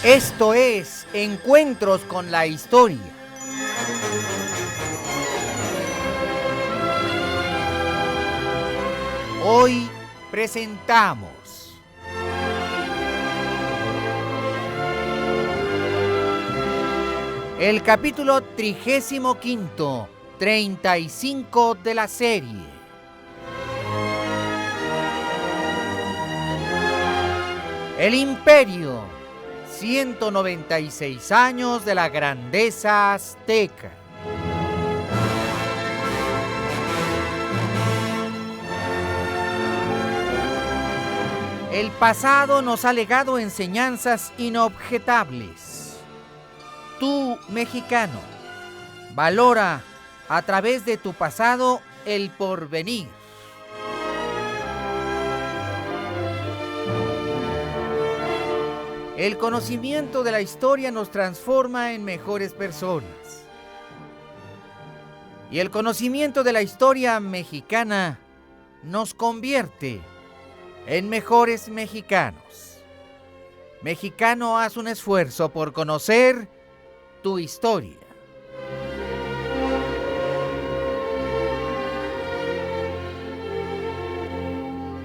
Esto es Encuentros con la Historia. Hoy presentamos el capítulo 35, 35 de la serie. El Imperio. 196 años de la grandeza azteca. El pasado nos ha legado enseñanzas inobjetables. Tú, mexicano, valora a través de tu pasado el porvenir. El conocimiento de la historia nos transforma en mejores personas. Y el conocimiento de la historia mexicana nos convierte en mejores mexicanos. Mexicano, haz un esfuerzo por conocer tu historia.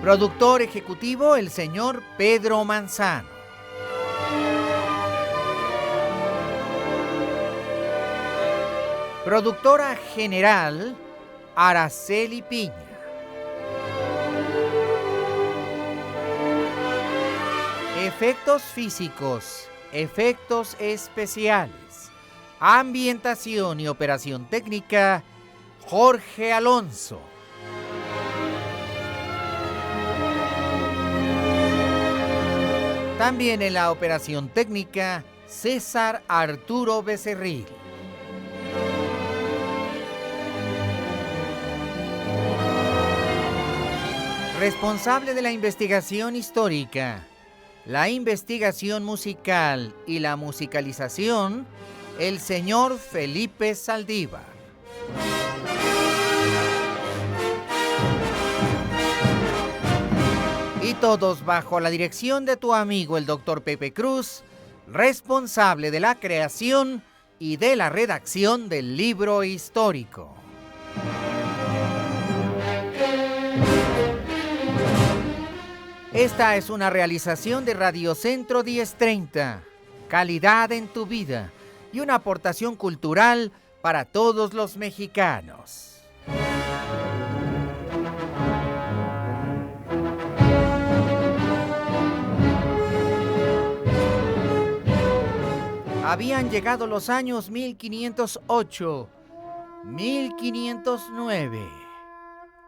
Productor ejecutivo, el señor Pedro Manzano. Productora general, Araceli Piña. Efectos físicos, efectos especiales, ambientación y operación técnica, Jorge Alonso. También en la operación técnica, César Arturo Becerril. Responsable de la investigación histórica, la investigación musical y la musicalización, el señor Felipe Saldívar. Y todos bajo la dirección de tu amigo el doctor Pepe Cruz, responsable de la creación y de la redacción del libro histórico. Esta es una realización de Radio Centro 1030, calidad en tu vida y una aportación cultural para todos los mexicanos. Habían llegado los años 1508, 1509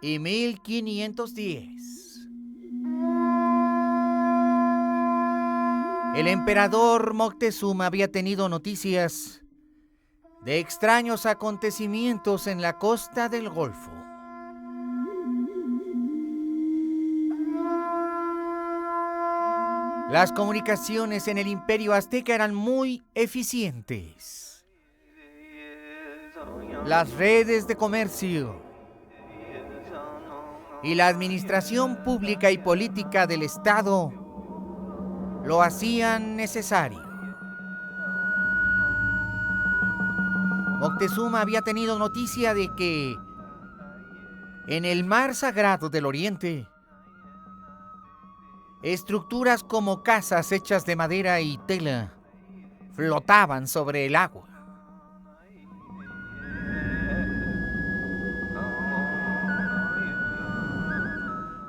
y 1510. El emperador Moctezuma había tenido noticias de extraños acontecimientos en la costa del Golfo. Las comunicaciones en el Imperio Azteca eran muy eficientes. Las redes de comercio y la administración pública y política del Estado lo hacían necesario. Moctezuma había tenido noticia de que en el mar sagrado del Oriente, estructuras como casas hechas de madera y tela flotaban sobre el agua.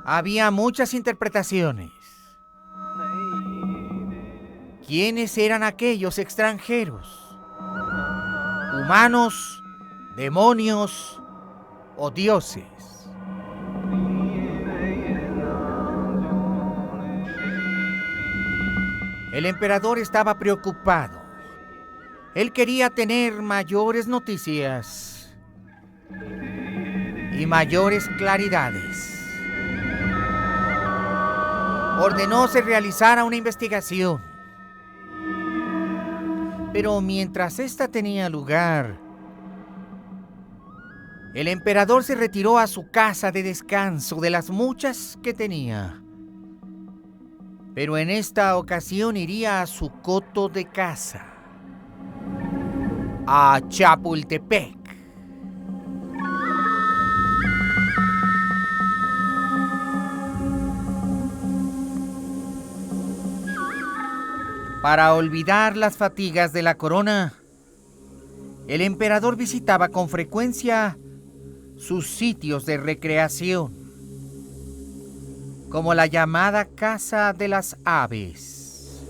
Había muchas interpretaciones. ¿Quiénes eran aquellos extranjeros? ¿Humanos, demonios o dioses? El emperador estaba preocupado. Él quería tener mayores noticias y mayores claridades. Ordenó se realizara una investigación. Pero mientras esta tenía lugar, el emperador se retiró a su casa de descanso de las muchas que tenía. Pero en esta ocasión iría a su coto de caza, a Chapultepec. Para olvidar las fatigas de la corona, el emperador visitaba con frecuencia sus sitios de recreación, como la llamada Casa de las Aves.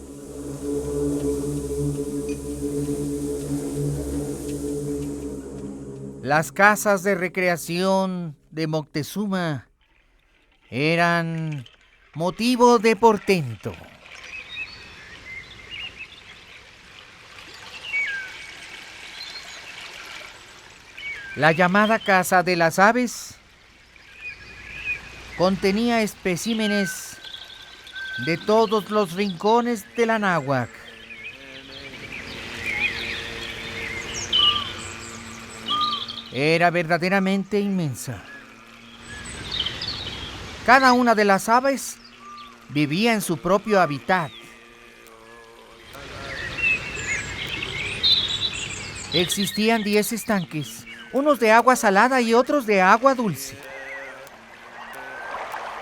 Las casas de recreación de Moctezuma eran motivo de portento. La llamada Casa de las Aves contenía especímenes de todos los rincones de la náhuac. Era verdaderamente inmensa. Cada una de las aves vivía en su propio hábitat. Existían 10 estanques, unos de agua salada y otros de agua dulce.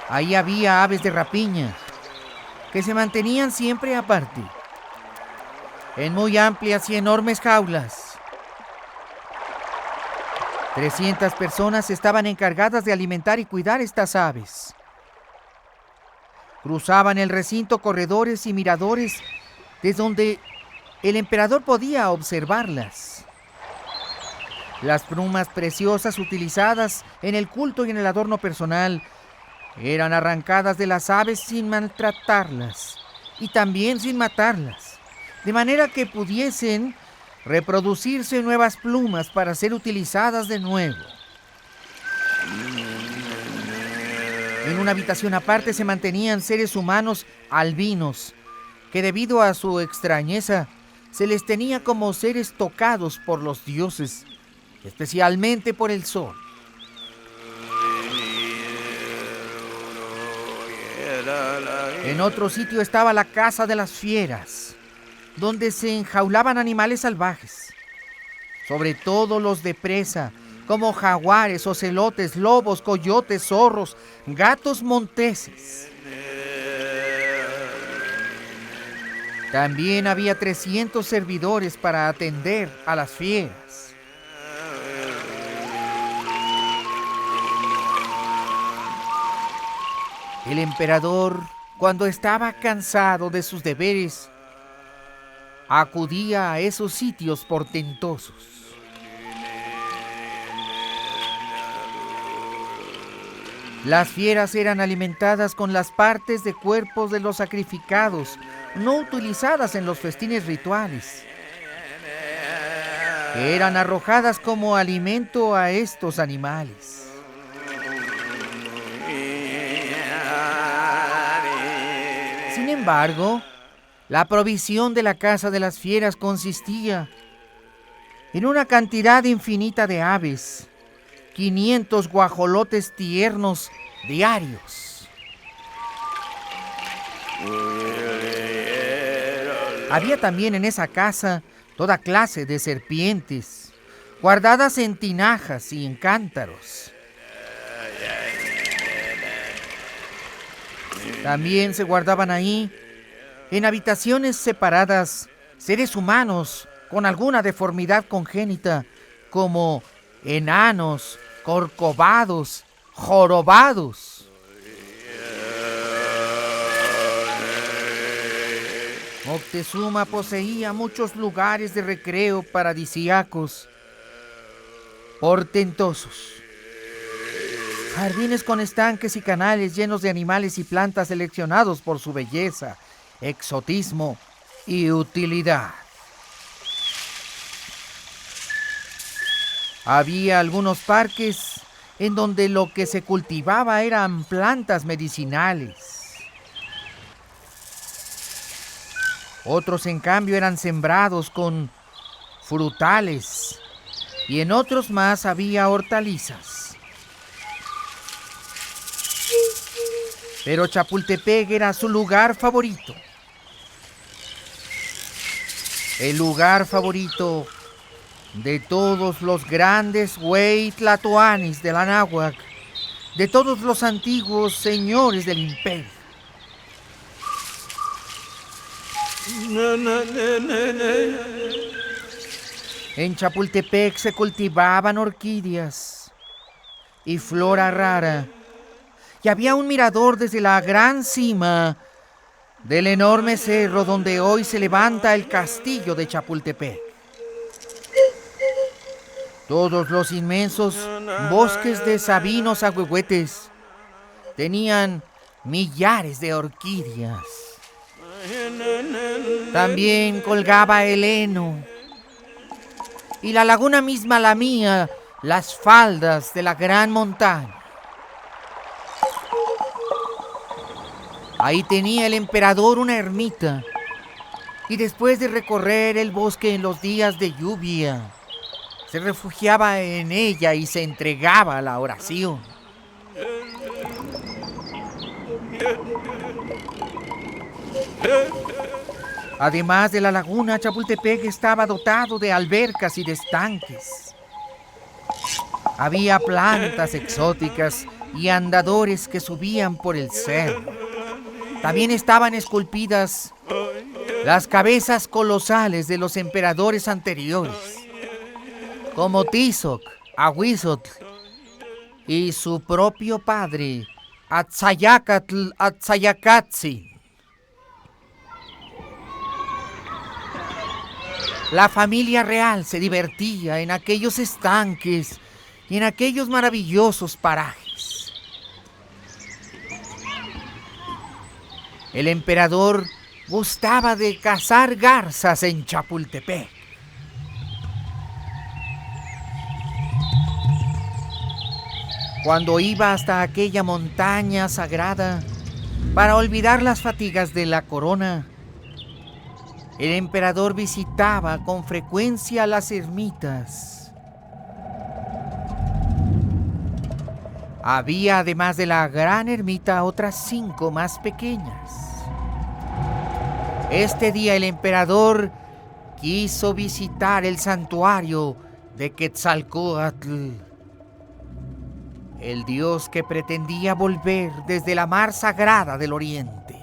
Ahí había aves de rapiña, que se mantenían siempre aparte, en muy amplias y enormes jaulas. 300 personas estaban encargadas de alimentar y cuidar estas aves. Cruzaban el recinto corredores y miradores desde donde el emperador podía observarlas. Las plumas preciosas utilizadas en el culto y en el adorno personal eran arrancadas de las aves sin maltratarlas y también sin matarlas, de manera que pudiesen reproducirse nuevas plumas para ser utilizadas de nuevo. En una habitación aparte se mantenían seres humanos albinos, que debido a su extrañeza se les tenía como seres tocados por los dioses, especialmente por el sol. En otro sitio estaba la Casa de las Fieras, donde se enjaulaban animales salvajes, sobre todo los de presa, como jaguares, ocelotes, lobos, coyotes, zorros, gatos monteses. También había 300 servidores para atender a las fieras. El emperador, cuando estaba cansado de sus deberes, acudía a esos sitios portentosos. Las fieras eran alimentadas con las partes de cuerpos de los sacrificados, no utilizadas en los festines rituales, que eran arrojadas como alimento a estos animales. Sin embargo, la provisión de la Casa de las Fieras consistía en una cantidad infinita de aves, 500 guajolotes tiernos diarios. Había también en esa casa toda clase de serpientes, guardadas en tinajas y en cántaros. También se guardaban ahí, en habitaciones separadas, seres humanos con alguna deformidad congénita, como enanos, corcovados, jorobados. Moctezuma poseía muchos lugares de recreo paradisíacos, portentosos. Jardines con estanques y canales llenos de animales y plantas seleccionados por su belleza, exotismo y utilidad. Había algunos parques en donde lo que se cultivaba eran plantas medicinales. Otros, en cambio, eran sembrados con frutales, y en otros más había hortalizas. Pero Chapultepec era su lugar favorito. El lugar favorito de todos los grandes hueytlatoanis de la náhuac, de todos los antiguos señores del imperio. En Chapultepec se cultivaban orquídeas y flora rara, y había un mirador desde la gran cima del enorme cerro donde hoy se levanta el castillo de Chapultepec. Todos los inmensos bosques de sabinos ahuehuetes tenían millares de orquídeas. También colgaba el heno, y la laguna misma lamía las faldas de la gran montaña. Ahí tenía el emperador una ermita, y después de recorrer el bosque en los días de lluvia, se refugiaba en ella y se entregaba a la oración. Además de la laguna, Chapultepec estaba dotado de albercas y de estanques. Había plantas exóticas y andadores que subían por el cerro. También estaban esculpidas las cabezas colosales de los emperadores anteriores, como Tizoc, Ahuizotl y su propio padre, Atzayacatl Atzayacatzin. La familia real se divertía en aquellos estanques y en aquellos maravillosos parajes. El emperador gustaba de cazar garzas en Chapultepec. Cuando iba hasta aquella montaña sagrada para olvidar las fatigas de la corona, el emperador visitaba con frecuencia las ermitas. Había, además de la gran ermita, otras 5 más pequeñas. Este día el emperador quiso visitar el santuario de Quetzalcóatl, el dios que pretendía volver desde la mar sagrada del oriente.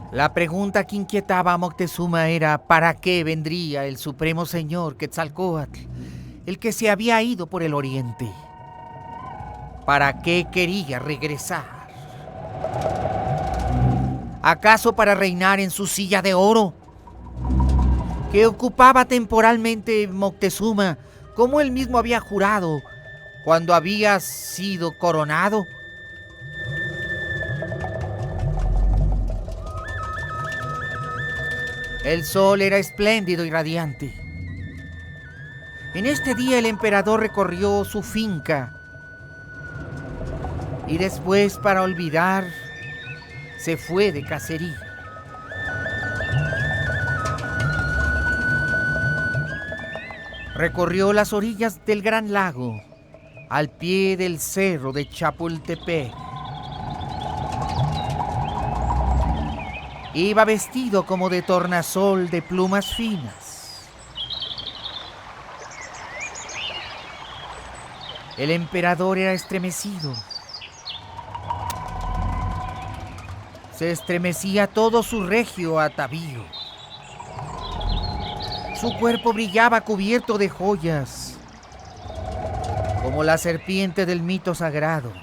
La pregunta que inquietaba a Moctezuma era ¿para qué vendría el supremo señor Quetzalcóatl, el que se había ido por el oriente? ¿Para qué quería regresar? ¿Acaso para reinar en su silla de oro, que ocupaba temporalmente Moctezuma, como él mismo había jurado cuando había sido coronado? El sol era espléndido y radiante. En este día el emperador recorrió su finca y después, para olvidar, se fue de cacería. Recorrió las orillas del gran lago, al pie del cerro de Chapultepec. Iba vestido como de tornasol de plumas finas. El emperador era estremecido. Se estremecía todo su regio atavío. Su cuerpo brillaba cubierto de joyas, como la serpiente del mito sagrado.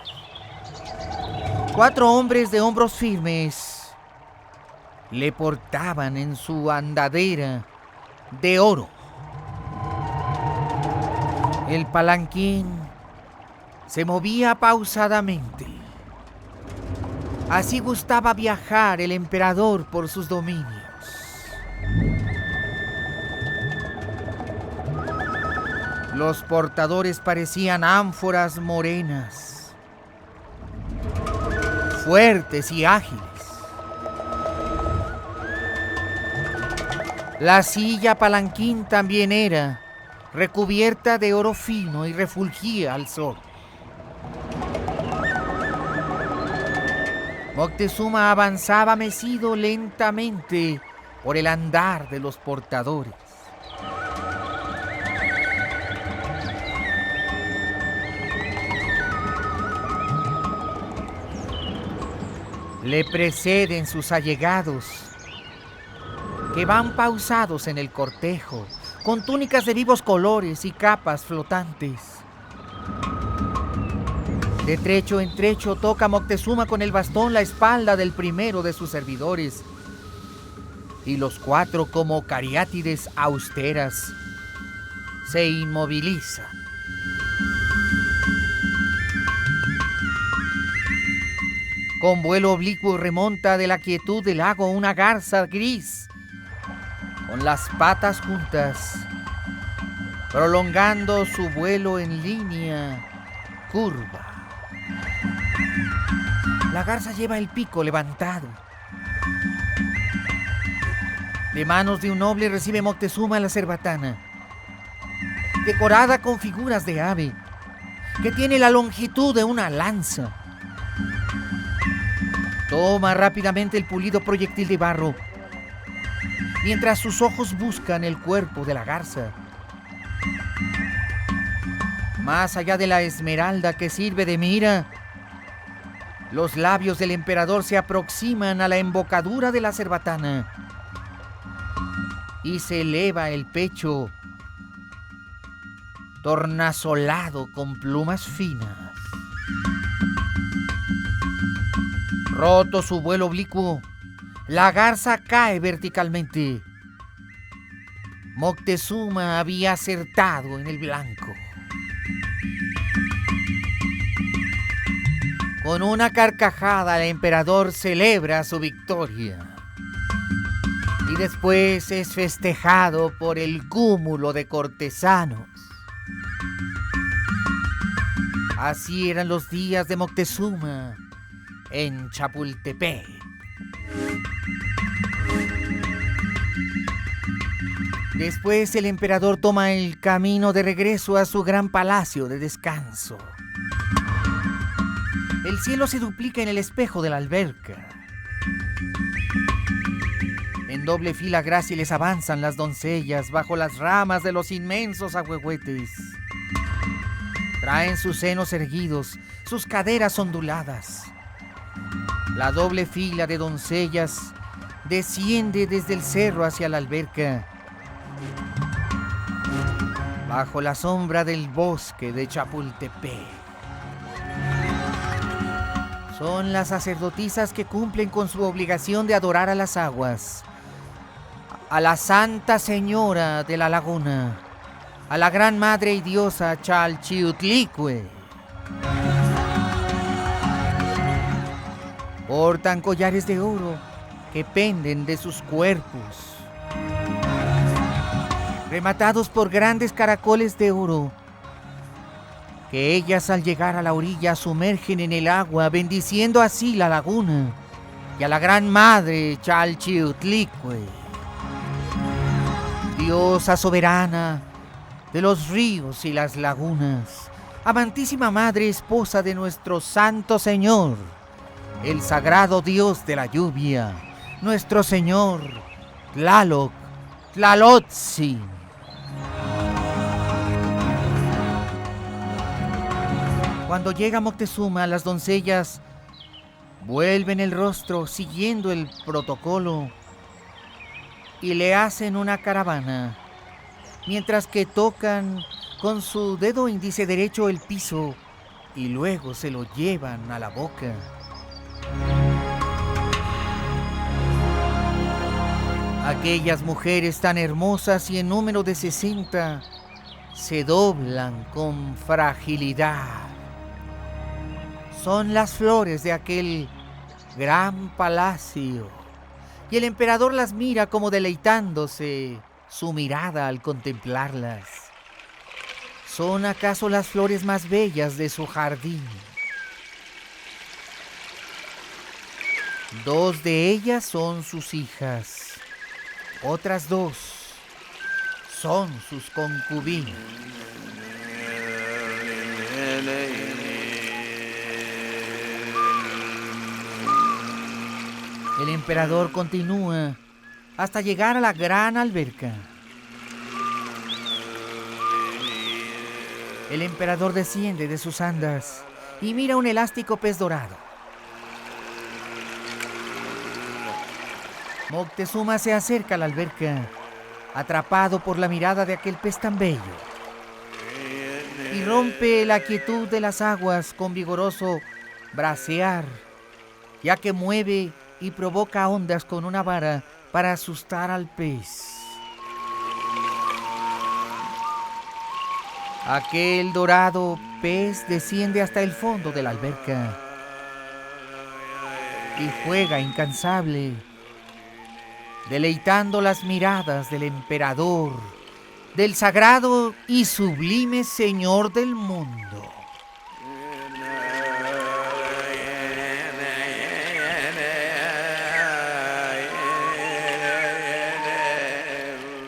4 hombres de hombros firmes le portaban en su andadera de oro. El palanquín se movía pausadamente. Así gustaba viajar el emperador por sus dominios. Los portadores parecían ánforas morenas, fuertes y ágiles. La silla palanquín también era recubierta de oro fino y refulgía al sol. Moctezuma avanzaba mecido lentamente por el andar de los portadores. Le preceden sus allegados, que van pausados en el cortejo, con túnicas de vivos colores y capas flotantes. De trecho en trecho toca Moctezuma con el bastón la espalda del primero de sus servidores, y los cuatro, como cariátides austeras, se inmovilizan. Con vuelo oblicuo remonta de la quietud del lago una garza gris, con las patas juntas, prolongando su vuelo en línea curva. La garza lleva el pico levantado. De manos de un noble recibe Moctezuma la cerbatana, decorada con figuras de ave, que tiene la longitud de una lanza. Toma rápidamente el pulido proyectil de barro, mientras sus ojos buscan el cuerpo de la garza. Más allá de la esmeralda que sirve de mira, los labios del emperador se aproximan a la embocadura de la cerbatana y se eleva el pecho, tornasolado con plumas finas. Roto su vuelo oblicuo, la garza cae verticalmente. Moctezuma había acertado en el blanco. Con una carcajada, el emperador celebra su victoria. Y después es festejado por el cúmulo de cortesanos. Así eran los días de Moctezuma en Chapultepec. Después el emperador toma el camino de regreso a su gran palacio de descanso. El cielo se duplica en el espejo de la alberca. En doble fila gráciles avanzan las doncellas bajo las ramas de los inmensos ahuehuetes. Traen sus senos erguidos, sus caderas onduladas. La doble fila de doncellas desciende desde el cerro hacia la alberca, bajo la sombra del bosque de Chapultepec. Son las sacerdotisas que cumplen con su obligación de adorar a las aguas, a la Santa Señora de la Laguna, a la Gran Madre y Diosa Chalchiutlicue. Portan collares de oro que penden de sus cuerpos, rematados por grandes caracoles de oro, que ellas al llegar a la orilla sumergen en el agua, bendiciendo así la laguna y a la Gran Madre Chalchiutlicue, diosa soberana de los ríos y las lagunas, amantísima Madre, esposa de nuestro Santo Señor, el sagrado Dios de la lluvia, nuestro Señor Tlaloc, Tlalotzin. Cuando llega Moctezuma, las doncellas vuelven el rostro siguiendo el protocolo y le hacen una caravana, mientras que tocan con su dedo índice derecho el piso y luego se lo llevan a la boca. Aquellas mujeres tan hermosas y en número de 60 se doblan con fragilidad. Son las flores de aquel gran palacio, y el emperador las mira como deleitándose su mirada al contemplarlas. ¿Son acaso las flores más bellas de su jardín? 2 de ellas son sus hijas. Otras 2 son sus concubinas. El emperador continúa hasta llegar a la gran alberca. El emperador desciende de sus andas y mira un elástico pez dorado. Moctezuma se acerca a la alberca, atrapado por la mirada de aquel pez tan bello, y rompe la quietud de las aguas con vigoroso bracear, ya que mueve y provoca ondas con una vara para asustar al pez. Aquel dorado pez desciende hasta el fondo de la alberca y juega incansable, deleitando las miradas del emperador, del sagrado y sublime Señor del mundo.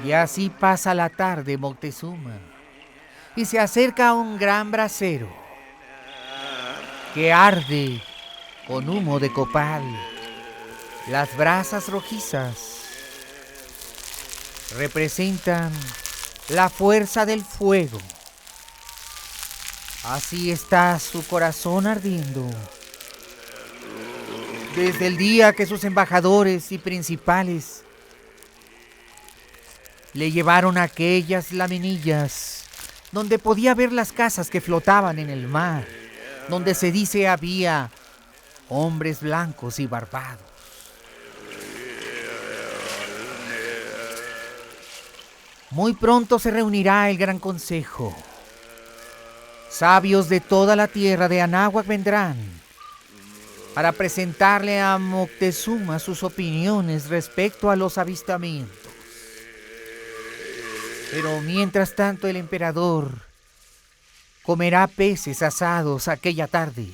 Y así pasa la tarde Moctezuma, y se acerca a un gran brasero que arde con humo de copal. Las brasas rojizas representan la fuerza del fuego. Así está su corazón ardiendo. Desde el día que sus embajadores y principales le llevaron aquellas laminillas donde podía ver las casas que flotaban en el mar, donde se dice había hombres blancos y barbados. Muy pronto se reunirá el gran consejo. Sabios de toda la tierra de Anáhuac vendrán para presentarle a Moctezuma sus opiniones respecto a los avistamientos. Pero mientras tanto el emperador comerá peces asados aquella tarde,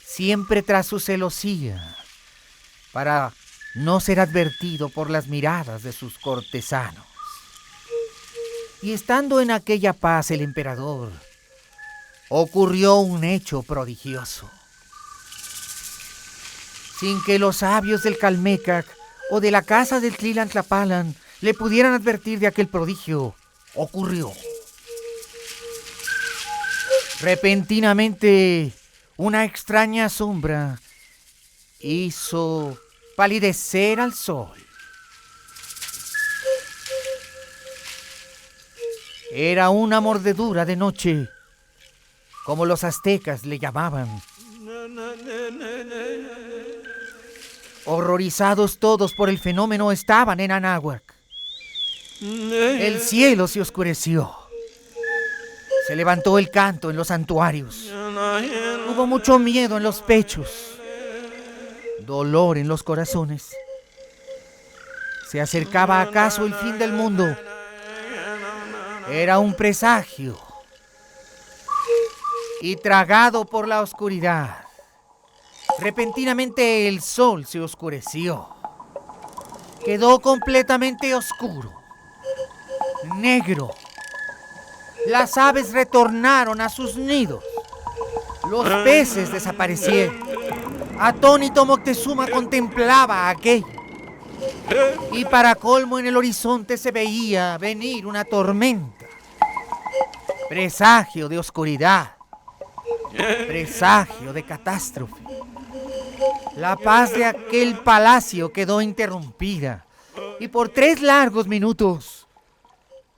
siempre tras su celosía, para no ser advertido por las miradas de sus cortesanos. Y estando en aquella paz el emperador, ocurrió un hecho prodigioso. Sin que los sabios del Calmecac o de la casa del Tlilan-Tlapalan le pudieran advertir de aquel prodigio, ocurrió. Repentinamente, una extraña sombra hizo palidecer al sol. Era una mordedura de noche, como los aztecas le llamaban. Horrorizados todos por el fenómeno, estaban en Anáhuac. El cielo se oscureció. Se levantó el canto en los santuarios. Hubo mucho miedo en los pechos, dolor en los corazones. ¿Se acercaba acaso el fin del mundo? Era un presagio. Y tragado por la oscuridad, repentinamente el sol se oscureció. Quedó completamente oscuro, negro. Las aves retornaron a sus nidos. Los peces desaparecieron. Atónito Moctezuma contemplaba aquello. Y para colmo en el horizonte se veía venir una tormenta. Presagio de oscuridad. Presagio de catástrofe. La paz de aquel palacio quedó interrumpida. Y por 3 largos minutos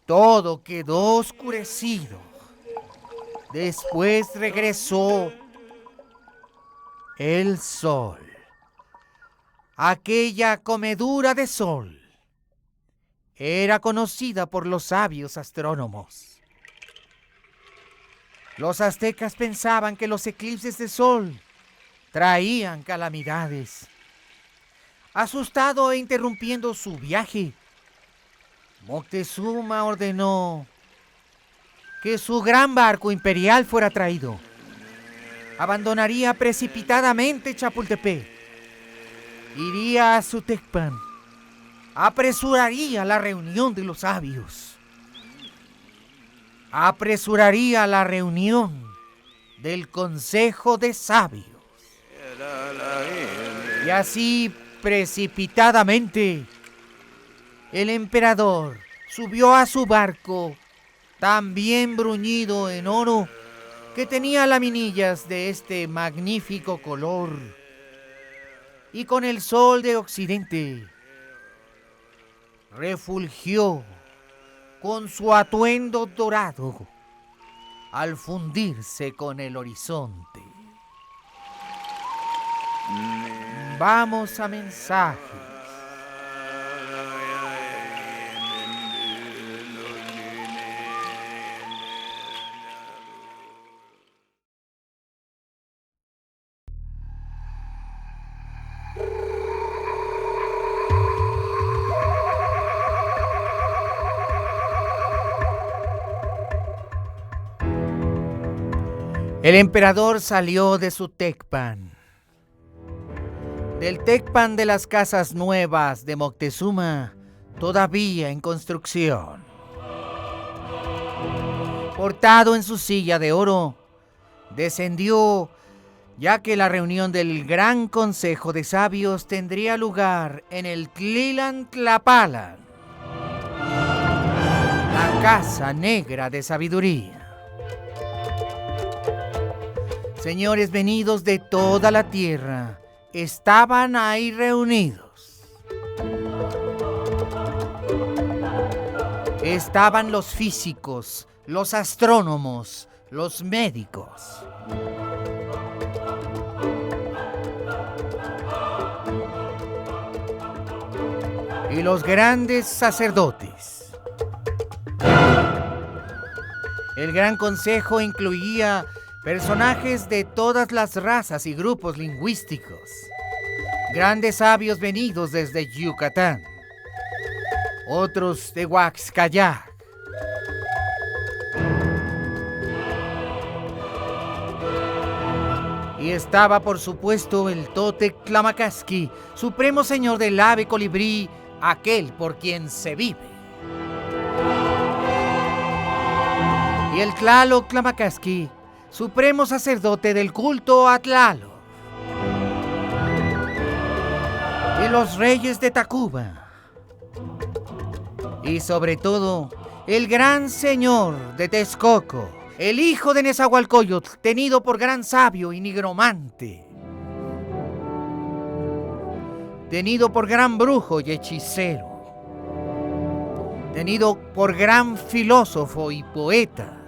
todo quedó oscurecido. Después regresó el sol. Aquella comedura de sol era conocida por los sabios astrónomos. Los aztecas pensaban que los eclipses de sol traían calamidades. Asustado e interrumpiendo su viaje, Moctezuma ordenó que su gran barco imperial fuera traído. Abandonaría precipitadamente Chapultepec iría a su Tecpan, apresuraría la reunión de los sabios, apresuraría la reunión del Consejo de Sabios. Y así, precipitadamente, el emperador subió a su barco, tan bien bruñido en oro, que tenía laminillas de este magnífico color, y con el sol de occidente refulgió con su atuendo dorado al fundirse con el horizonte. Vamos a mensajes. El emperador salió de su Tecpan, del Tecpan de las casas nuevas de Moctezuma, todavía en construcción. Portado en su silla de oro, descendió, ya que la reunión del Gran Consejo de Sabios tendría lugar en el Tlilan-Tlapalan, la Casa Negra de Sabiduría. Señores venidos de toda la tierra estaban ahí reunidos. Estaban los físicos, los astrónomos, los médicos. Y los grandes sacerdotes. El Gran Consejo incluía personajes de todas las razas y grupos lingüísticos, grandes sabios venidos desde Yucatán, otros de Huaxcayac, y estaba por supuesto el Totec Tlamacasqui, supremo señor del ave colibrí, aquel por quien se vive. Y el Tlaloc Tlamacasqui, supremo sacerdote del culto a Tlaloc. Y los reyes de Tacuba. Y sobre todo, el gran señor de Texcoco, el hijo de Nezahualcóyotl, tenido por gran sabio y nigromante, tenido por gran brujo y hechicero, tenido por gran filósofo y poeta,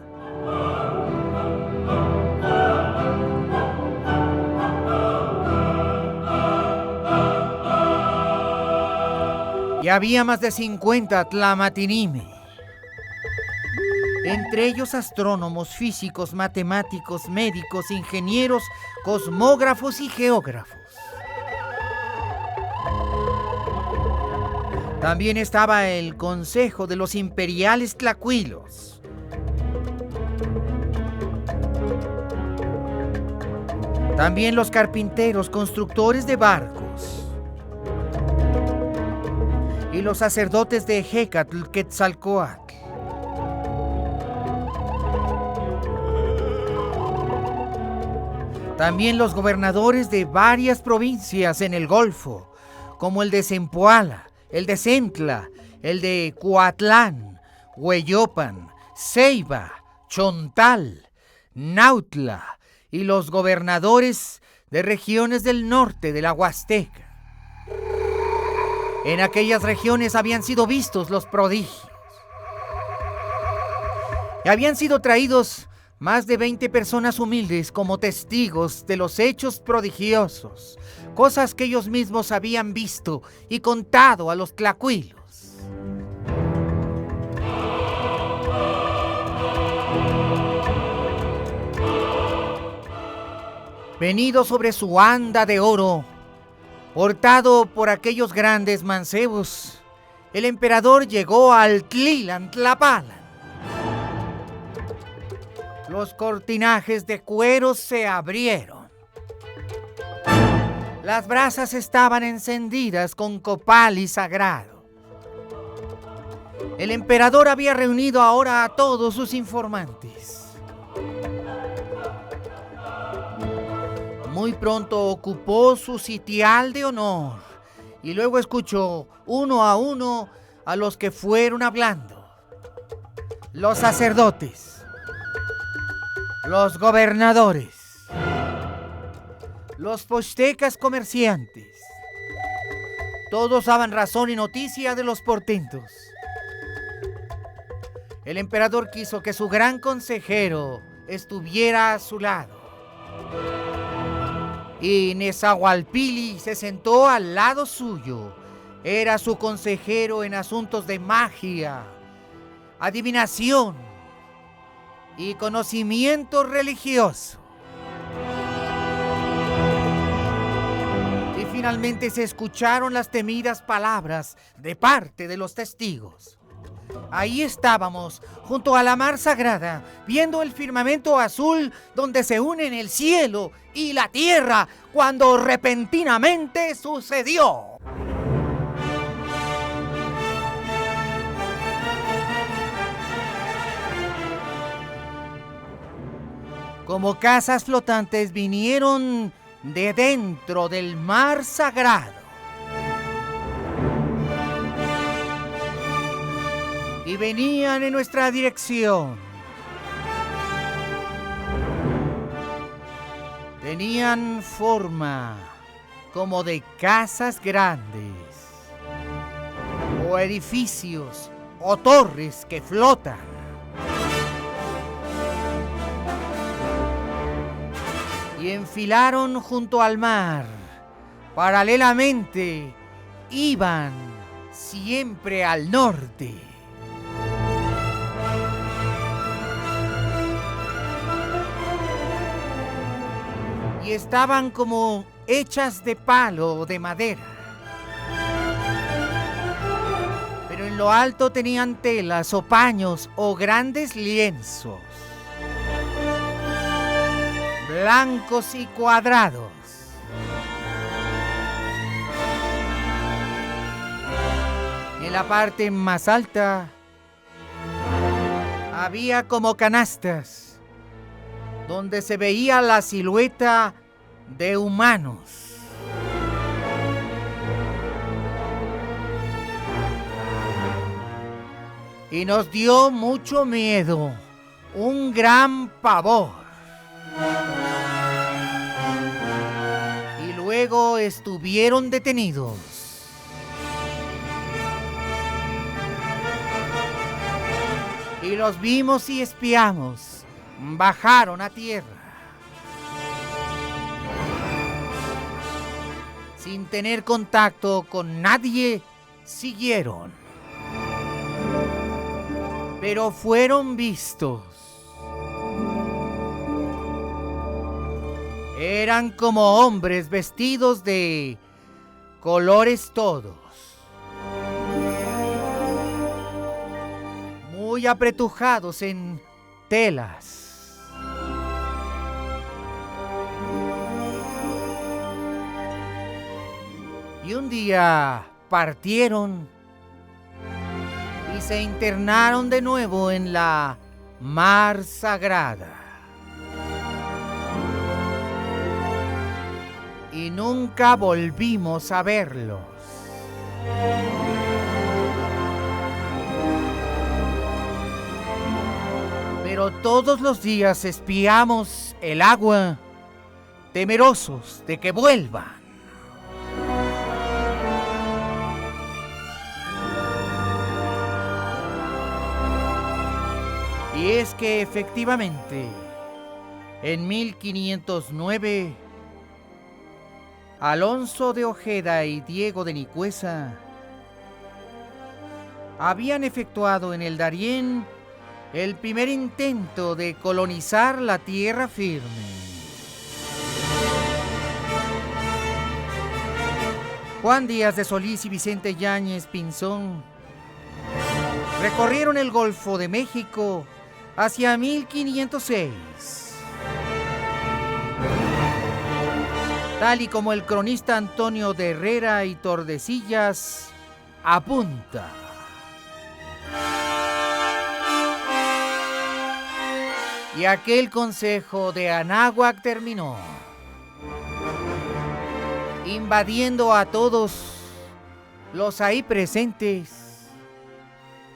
y había más de 50 tlamatinime, entre ellos astrónomos, físicos, matemáticos, médicos, ingenieros, cosmógrafos y geógrafos. También estaba el Consejo de los Imperiales Tlacuilos. También los carpinteros, constructores de barcos. Y los sacerdotes de Hecatl Quetzalcóatl. También los gobernadores de varias provincias en el Golfo, como el de Zempoala, el de Centla, el de Coatlán, Hueyopan, Ceiba, Chontal, Nautla, y los gobernadores de regiones del norte de la Huasteca. En aquellas regiones habían sido vistos los prodigios. Y habían sido traídos más de 20 personas humildes como testigos de los hechos prodigiosos, cosas que ellos mismos habían visto y contado a los tlacuilos. Venido sobre su anda de oro, portado por aquellos grandes mancebos, el emperador llegó al Tlilan-Tlapalan. Los cortinajes de cuero se abrieron. Las brasas estaban encendidas con copal y sagrado. El emperador había reunido ahora a todos sus informantes. Muy pronto ocupó su sitial de honor y luego escuchó uno a los que fueron hablando. Los sacerdotes, los gobernadores, los pochtecas comerciantes. Todos daban razón y noticia de los portentos. El emperador quiso que su gran consejero estuviera a su lado. Y Nezahualpilli se sentó al lado suyo. Era su consejero en asuntos de magia, adivinación y conocimiento religioso. Y finalmente se escucharon las temidas palabras de parte de los testigos. Ahí estábamos, junto a la mar sagrada, viendo el firmamento azul donde se unen el cielo y la tierra, cuando repentinamente sucedió. Como casas flotantes vinieron de dentro del mar sagrado. Y venían en nuestra dirección. Tenían forma como de casas grandes, o edificios, o torres que flotan. Y enfilaron junto al mar. Paralelamente, iban siempre al norte. Y estaban como hechas de palo o de madera. Pero en lo alto tenían telas o paños o grandes lienzos, blancos y cuadrados. En la parte más alta había como canastas donde se veía la silueta de humanos. Y nos dio mucho miedo, un gran pavor. Y luego estuvieron detenidos. Y los vimos y espiamos. Bajaron a tierra. Sin tener contacto con nadie, siguieron. Pero fueron vistos. Eran como hombres vestidos de colores todos, muy apretujados en telas. Y un día partieron y se internaron de nuevo en la mar sagrada. Y nunca volvimos a verlos. Pero todos los días espiamos el agua, temerosos de que vuelvan. Y es que efectivamente, en 1509, Alonso de Ojeda y Diego de Nicuesa habían efectuado en el Darién el primer intento de colonizar la tierra firme. Juan Díaz de Solís y Vicente Yáñez Pinzón recorrieron el Golfo de México hacia 1506. tal y como el cronista Antonio de Herrera y Tordesillas apunta. Y aquel consejo de Anáhuac terminó, invadiendo a todos los ahí presentes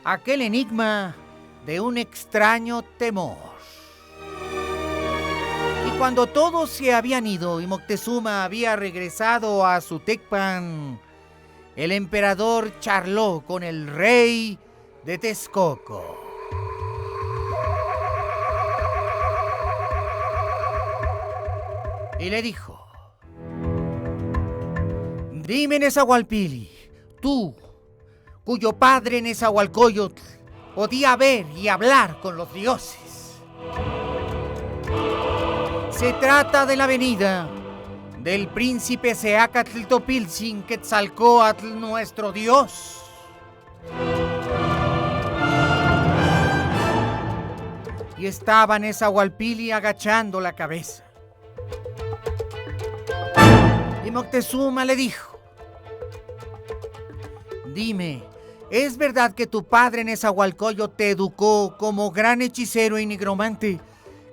aquel enigma de un extraño temor. Y cuando todos se habían ido y Moctezuma había regresado a su Tecpan, el emperador charló con el rey de Texcoco. Y le dijo: dime, Nezahualpili, tú, cuyo padre Nezahualcóyotl podía ver y hablar con los dioses. Se trata de la venida del príncipe Seacatl Topiltzin Quetzalcóatl, nuestro dios. Y estaba Nezahualpili agachando la cabeza. Y Moctezuma le dijo: dime, ¿es verdad que tu padre Nezahualcóyotl te educó como gran hechicero y nigromante,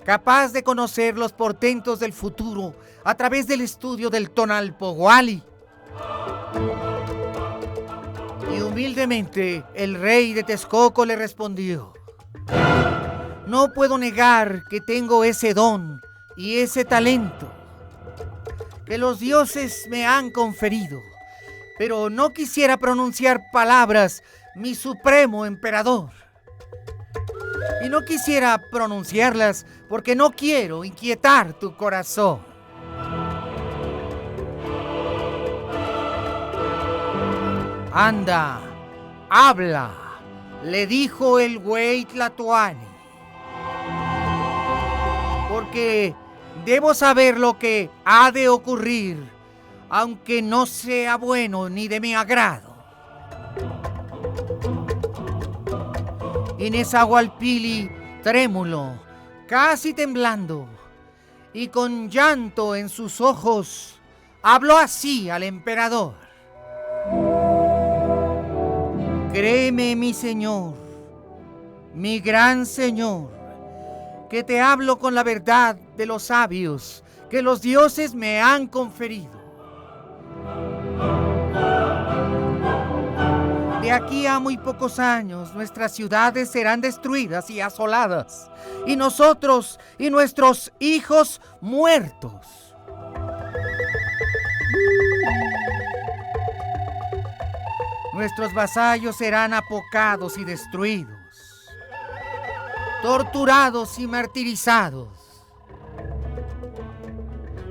capaz de conocer los portentos del futuro a través del estudio del Tonalpohualli? Y humildemente el rey de Texcoco le respondió: no puedo negar que tengo ese don y ese talento que los dioses me han conferido, pero no quisiera pronunciar palabras, mi supremo emperador. Y no quisiera pronunciarlas porque no quiero inquietar tu corazón. Anda, habla, le dijo el güey Tlatoani, porque debo saber lo que ha de ocurrir, aunque no sea bueno ni de mi agrado. Y Nezahualpili, trémulo, casi temblando, y con llanto en sus ojos, habló así al emperador: créeme, mi señor, mi gran señor, que te hablo con la verdad de los sabios que los dioses me han conferido. De aquí a muy pocos años nuestras ciudades serán destruidas y asoladas, y nosotros y nuestros hijos muertos. Nuestros vasallos serán apocados y destruidos, torturados y martirizados,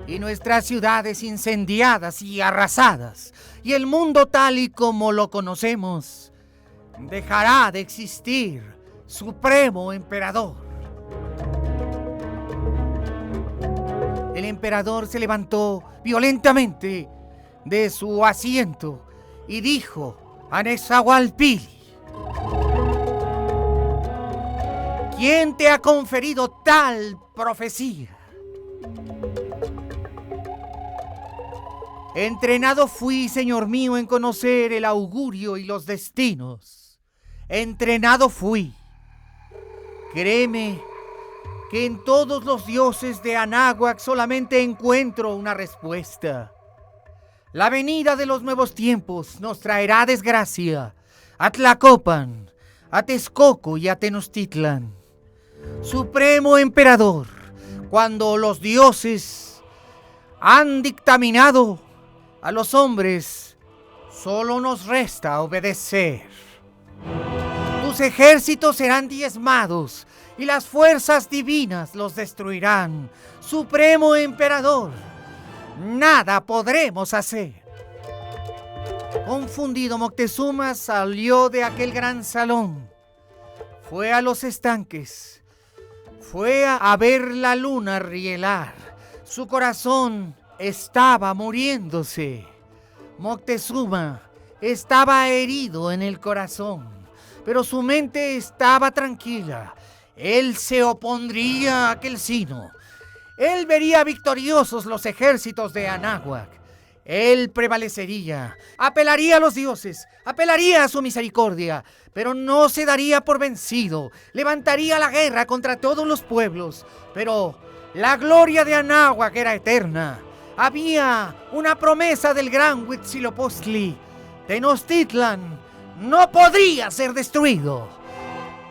y nuestras ciudades incendiadas y arrasadas, y el mundo tal y como lo conocemos dejará de existir, supremo emperador. El emperador se levantó violentamente de su asiento y dijo a Nezahualpili: ¿quién te ha conferido tal profecía? Entrenado fui, señor mío, en conocer el augurio y los destinos. Entrenado fui. Créeme que en todos los dioses de Anáhuac solamente encuentro una respuesta. La venida de los nuevos tiempos nos traerá desgracia a Tlacopan, a Texcoco y a Tenochtitlan. Supremo emperador, cuando los dioses han dictaminado, a los hombres solo nos resta obedecer. Tus ejércitos serán diezmados y las fuerzas divinas los destruirán. Supremo emperador, nada podremos hacer. Confundido, Moctezuma salió de aquel gran salón, fue a los estanques, fue a ver la luna rielar. Su corazón estaba muriéndose. Moctezuma estaba herido en el corazón, pero su mente estaba tranquila. Él se opondría a aquel sino. Él vería victoriosos los ejércitos de Anáhuac. Él prevalecería, apelaría a los dioses, apelaría a su misericordia, pero no se daría por vencido, levantaría la guerra contra todos los pueblos, pero la gloria de Anáhuac era eterna. Había una promesa del gran Huitzilopochtli. Tenochtitlan no podría ser destruido.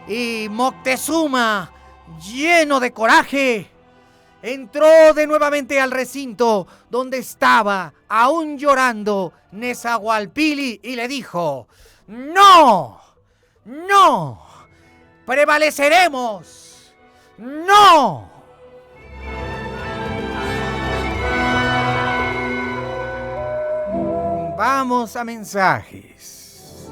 Y Moctezuma, lleno de coraje, entró de nuevamente al recinto donde estaba, aún llorando, Nezahualpili y le dijo: ¡No! ¡No! ¡Prevaleceremos! ¡No! Vamos a mensajes.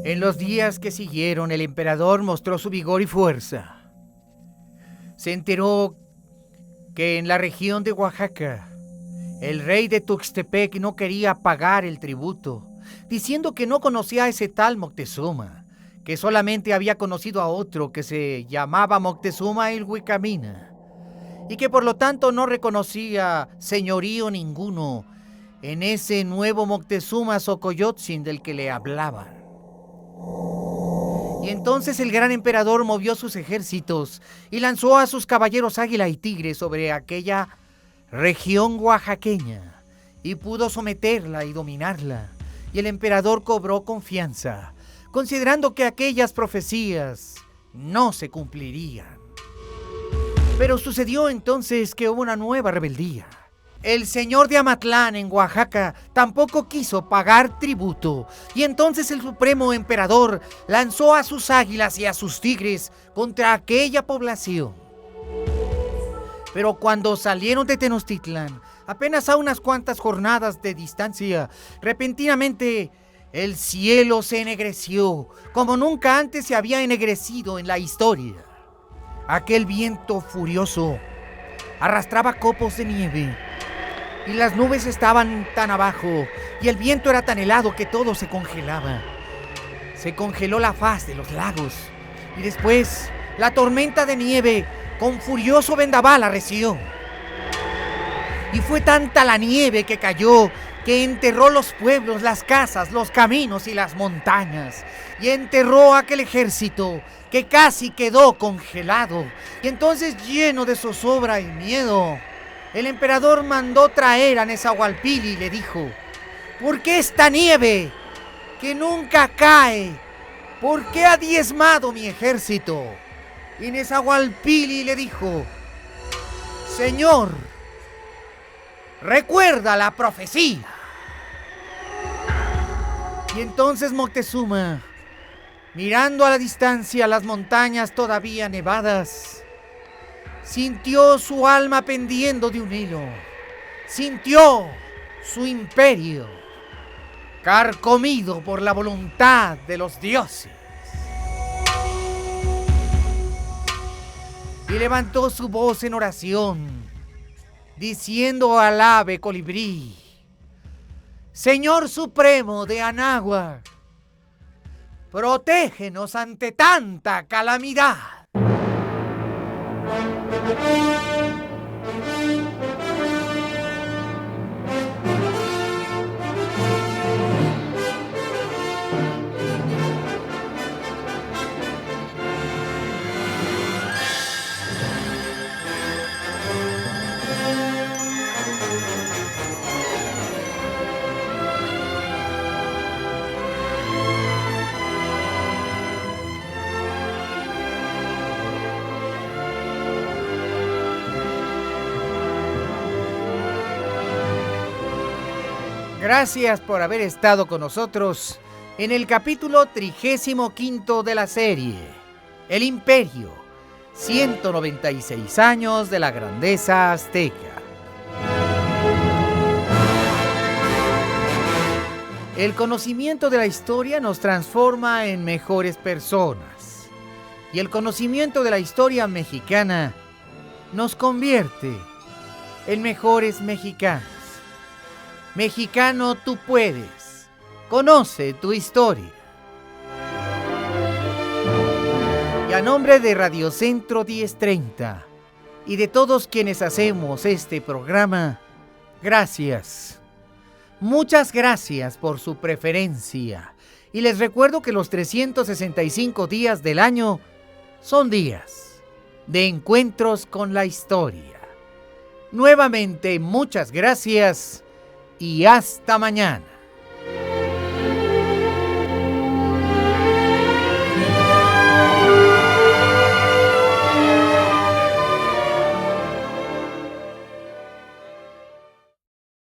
En los días que siguieron, el emperador mostró su vigor y fuerza. Se enteró que en la región de Oaxaca, el rey de Tuxtepec no quería pagar el tributo, diciendo que no conocía a ese tal Moctezuma, que solamente había conocido a otro que se llamaba Moctezuma Ilhuicamina, y que por lo tanto no reconocía señorío ninguno en ese nuevo Moctezuma Xocoyotzin del que le hablaban. Y entonces el gran emperador movió sus ejércitos y lanzó a sus caballeros Águila y Tigre sobre aquella región oaxaqueña y pudo someterla y dominarla. Y el emperador cobró confianza, considerando que aquellas profecías no se cumplirían. Pero sucedió entonces que hubo una nueva rebeldía. El señor de Amatlán en Oaxaca tampoco quiso pagar tributo, y entonces el supremo emperador lanzó a sus águilas y a sus tigres contra aquella población. Pero cuando salieron de Tenochtitlan, apenas a unas cuantas jornadas de distancia, repentinamente el cielo se ennegreció como nunca antes se había ennegrecido en la historia. Aquel viento furioso arrastraba copos de nieve, y las nubes estaban tan abajo, y el viento era tan helado que todo se congelaba. Se congeló la faz de los lagos, y después la tormenta de nieve con furioso vendaval arreció. Y fue tanta la nieve que cayó que enterró los pueblos, las casas, los caminos y las montañas, y enterró aquel ejército que casi quedó congelado. Y entonces, lleno de zozobra y miedo, el emperador mandó traer a Nezahualpili y le dijo: ¿por qué esta nieve que nunca cae? ¿Por qué ha diezmado mi ejército? Y Nezahualpili le dijo: Señor, recuerda la profecía. Y entonces Moctezuma, mirando a la distancia las montañas todavía nevadas, sintió su alma pendiendo de un hilo. Sintió su imperio carcomido por la voluntad de los dioses. Y levantó su voz en oración, diciendo al ave colibrí: Señor supremo de Anáhuac, protégenos ante tanta calamidad. Gracias por haber estado con nosotros en el capítulo 35 de la serie, El Imperio, 196 años de la grandeza azteca. El conocimiento de la historia nos transforma en mejores personas. Y el conocimiento de la historia mexicana nos convierte en mejores mexicanos. Mexicano, tú puedes. Conoce tu historia. Y a nombre de Radio Centro 1030 y de todos quienes hacemos este programa, gracias. Muchas gracias por su preferencia. Y les recuerdo que los 365 días del año son días de encuentros con la historia. Nuevamente, muchas gracias y hasta mañana.